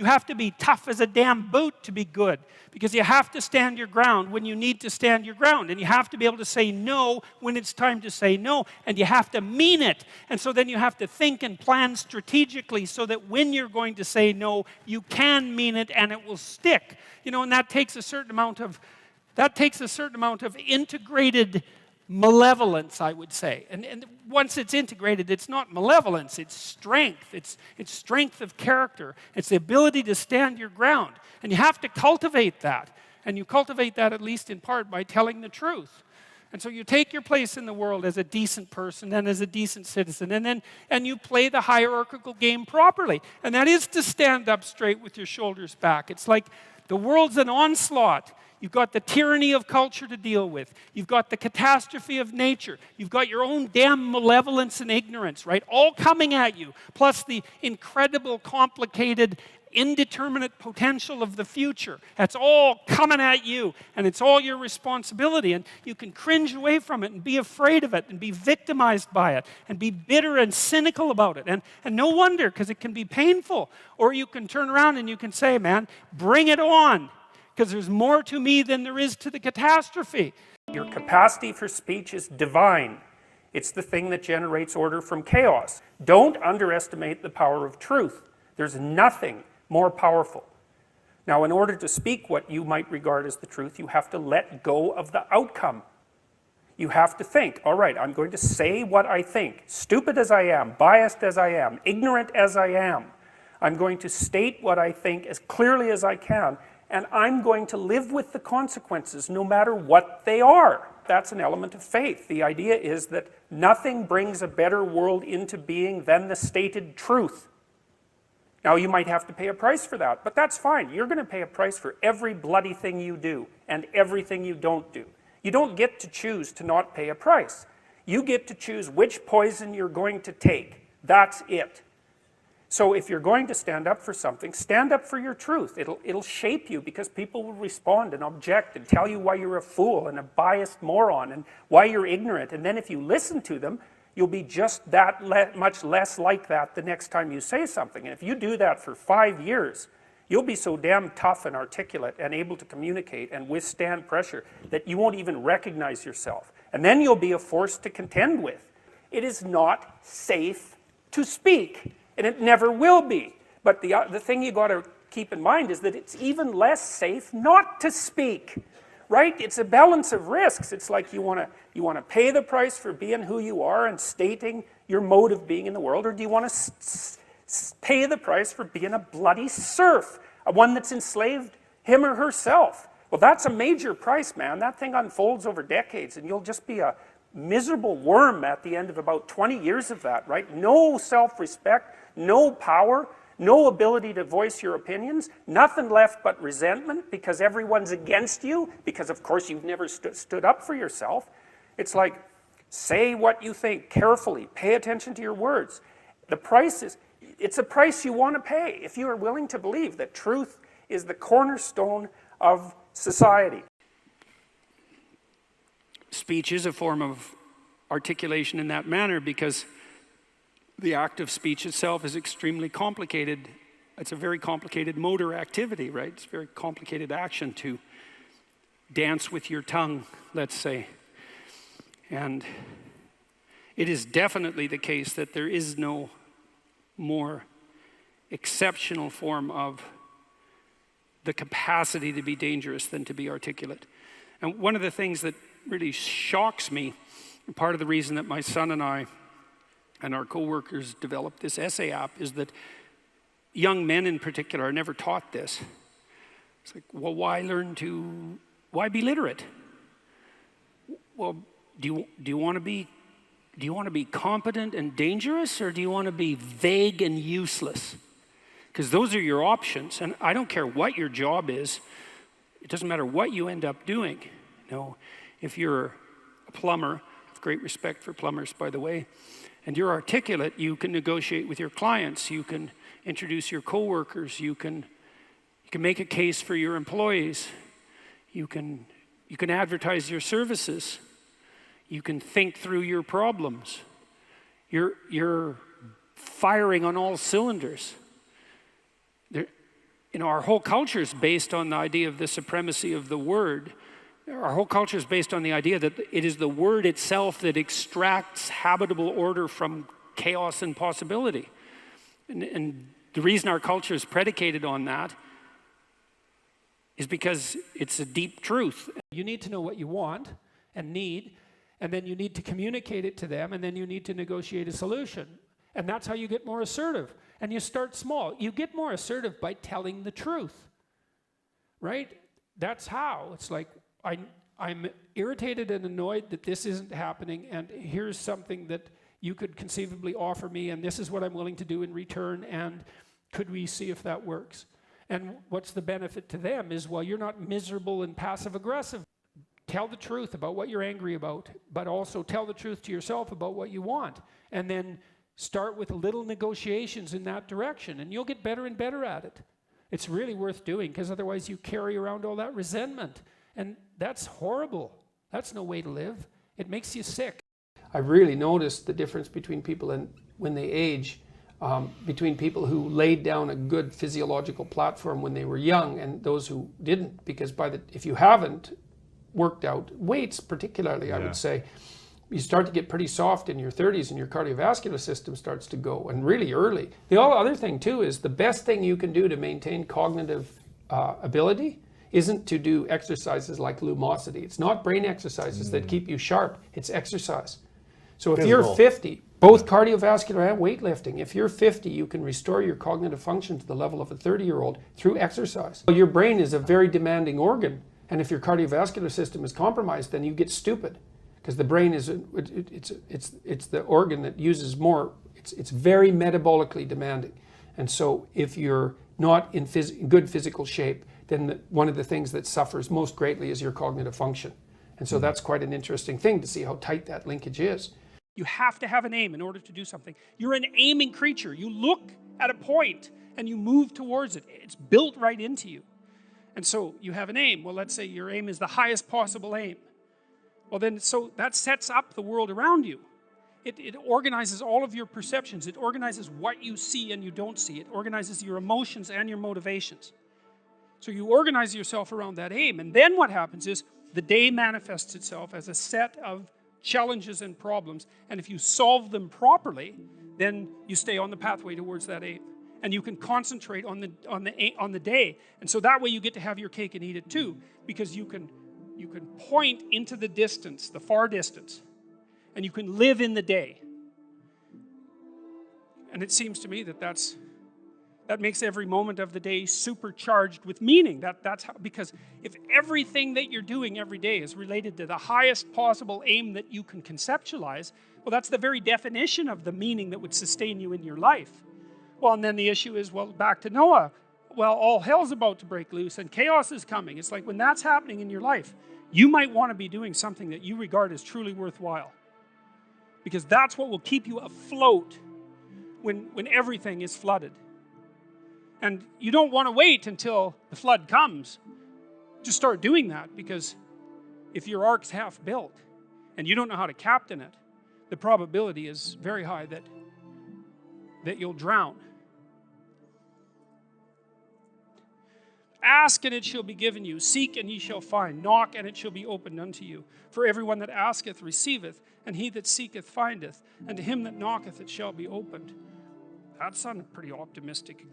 You have to be tough as a damn boot to be good, because you have to stand your ground when you need to stand your ground, and you have to be able to say no when it's time to say no, and you have to mean it. And so then you have to think and plan strategically so that when you're going to say no, you can mean it and it will stick. You know, and that takes a certain amount of integrated malevolence, I would say. And once it's integrated, it's not malevolence, it's strength. It's strength of character. It's the ability to stand your ground. And you have to cultivate that. And you cultivate that at least in part by telling the truth. And so you take your place in the world as a decent person and as a decent citizen, and you play the hierarchical game properly. And that is to stand up straight with your shoulders back. It's like the world's an onslaught. You've got the tyranny of culture to deal with. You've got the catastrophe of nature. You've got your own damn malevolence and ignorance, right? All coming at you, plus the incredible, complicated, indeterminate potential of the future. That's all coming at you, and it's all your responsibility, and you can cringe away from it and be afraid of it and be victimized by it and be bitter and cynical about it. And no wonder, because it can be painful. Or you can turn around and you can say, man, bring it on, because there's more to me than there is to the catastrophe. Your capacity for speech is divine. It's the thing that generates order from chaos. Don't underestimate the power of truth. There's nothing more powerful. Now, in order to speak what you might regard as the truth, you have to let go of the outcome. You have to think, all right, I'm going to say what I think, stupid as I am, biased as I am, ignorant as I am. I'm going to state what I think as clearly as I can, and I'm going to live with the consequences no matter what they are. That's an element of faith. The idea is that nothing brings a better world into being than the stated truth. Now, you might have to pay a price for that, but that's fine. You're going to pay a price for every bloody thing you do and everything you don't do. You don't get to choose to not pay a price. You get to choose which poison you're going to take. That's it. So if you're going to stand up for something, stand up for your truth. It'll shape you, because people will respond and object and tell you why you're a fool and a biased moron and why you're ignorant. And then if you listen to them, you'll be just that much less like that the next time you say something. And if you do that for 5 years, you'll be so damn tough and articulate and able to communicate and withstand pressure that you won't even recognize yourself. And then you'll be a force to contend with. It is not safe to speak, and it never will be. But the thing you got to keep in mind is that it's even less safe not to speak. Right? It's a balance of risks. It's like you want to pay the price for being who you are and stating your mode of being in the world, or do you want to pay the price for being a bloody serf, one that's enslaved him or herself? Well, that's a major price, man. That thing unfolds over decades, and you'll just be a miserable worm at the end of about 20 years of that, right? No self-respect, no power, no ability to voice your opinions, nothing left but resentment because everyone's against you, because of course you've never stood up for yourself. It's like, say what you think carefully, pay attention to your words. The price is, it's a price you want to pay if you are willing to believe that truth is the cornerstone of society. Speech is a form of articulation in that manner, because the act of speech itself is extremely complicated. It's a very complicated motor activity, right? It's a very complicated action to dance with your tongue, let's say. And it is definitely the case that there is no more exceptional form of the capacity to be dangerous than to be articulate. And one of the things that really shocks me, part of the reason that my son and I and our co-workers developed this essay app, is that young men in particular are never taught this. It's like, well, why be literate? Well, do you want to be competent and dangerous, or do you want to be vague and useless? Because those are your options, and I don't care what your job is. It doesn't matter what you end up doing. You know, if you're a plumber, I have great respect for plumbers, by the way, and you're articulate, you can negotiate with your clients, you can introduce your coworkers, you can make a case for your employees, you can advertise your services, you can think through your problems. You're firing on all cylinders. our whole culture is based on the idea of the supremacy of the word. Our whole culture is based on the idea that it is the word itself that extracts habitable order from chaos and possibility. And the reason our culture is predicated on that is because it's a deep truth. You need to know what you want and need, and then you need to communicate it to them, and then you need to negotiate a solution. And that's how you get more assertive. And you start small. You get more assertive by telling the truth, right? That's how. It's like, I'm irritated and annoyed that this isn't happening, and here's something that you could conceivably offer me, and this is what I'm willing to do in return, and could we see if that works? And what's the benefit to them is, well, you're not miserable and passive-aggressive. Tell the truth about what you're angry about, but also tell the truth to yourself about what you want. And then start with little negotiations in that direction, and you'll get better and better at it. It's really worth doing, because otherwise you carry around all that resentment. And that's horrible. That's no way to live. It makes you sick. I've really noticed the difference between people and when they age, between people who laid down a good physiological platform when they were young and those who didn't, because if you haven't worked out weights particularly, I would say, you start to get pretty soft in your 30s and your cardiovascular system starts to go, and really early. The other thing too is the best thing you can do to maintain cognitive ability isn't to do exercises like lumosity. It's not brain exercises that keep you sharp, it's exercise. So if you're 50, both cardiovascular and weightlifting, if you're 50, you can restore your cognitive function to the level of a 30-year-old through exercise. Your brain is a very demanding organ, and if your cardiovascular system is compromised, then you get stupid. Because the brain is, it's the organ that uses more, it's very metabolically demanding. And so if you're not in good physical shape, then one of the things that suffers most greatly is your cognitive function. And so that's quite an interesting thing to see how tight that linkage is. You have to have an aim in order to do something. You're an aiming creature. You look at a point and you move towards it. It's built right into you. And so you have an aim. Well, let's say your aim is the highest possible aim. Well then, so that sets up the world around you. It organizes all of your perceptions. It organizes what you see and you don't see. It organizes your emotions and your motivations. So you organize yourself around that aim, and then what happens is the day manifests itself as a set of challenges and problems, and if you solve them properly, then you stay on the pathway towards that aim. And you can concentrate on the day. And so that way you get to have your cake and eat it too, because you can point into the distance, the far distance, and you can live in the day. And it seems to me that that makes every moment of the day supercharged with meaning. That's how, because if everything that you're doing every day is related to the highest possible aim that you can conceptualize, well, that's the very definition of the meaning that would sustain you in your life. Well, and then the issue is, well, back to Noah. Well, all hell's about to break loose and chaos is coming. It's like when that's happening in your life, you might want to be doing something that you regard as truly worthwhile. Because that's what will keep you afloat when everything is flooded. And you don't want to wait until the flood comes to start doing that, because if your ark's half built and you don't know how to captain it, the probability is very high that you'll drown. Ask and it shall be given you. Seek and ye shall find. Knock and it shall be opened unto you. For everyone that asketh receiveth, and he that seeketh findeth, and to him that knocketh it shall be opened. That sounded pretty optimistic.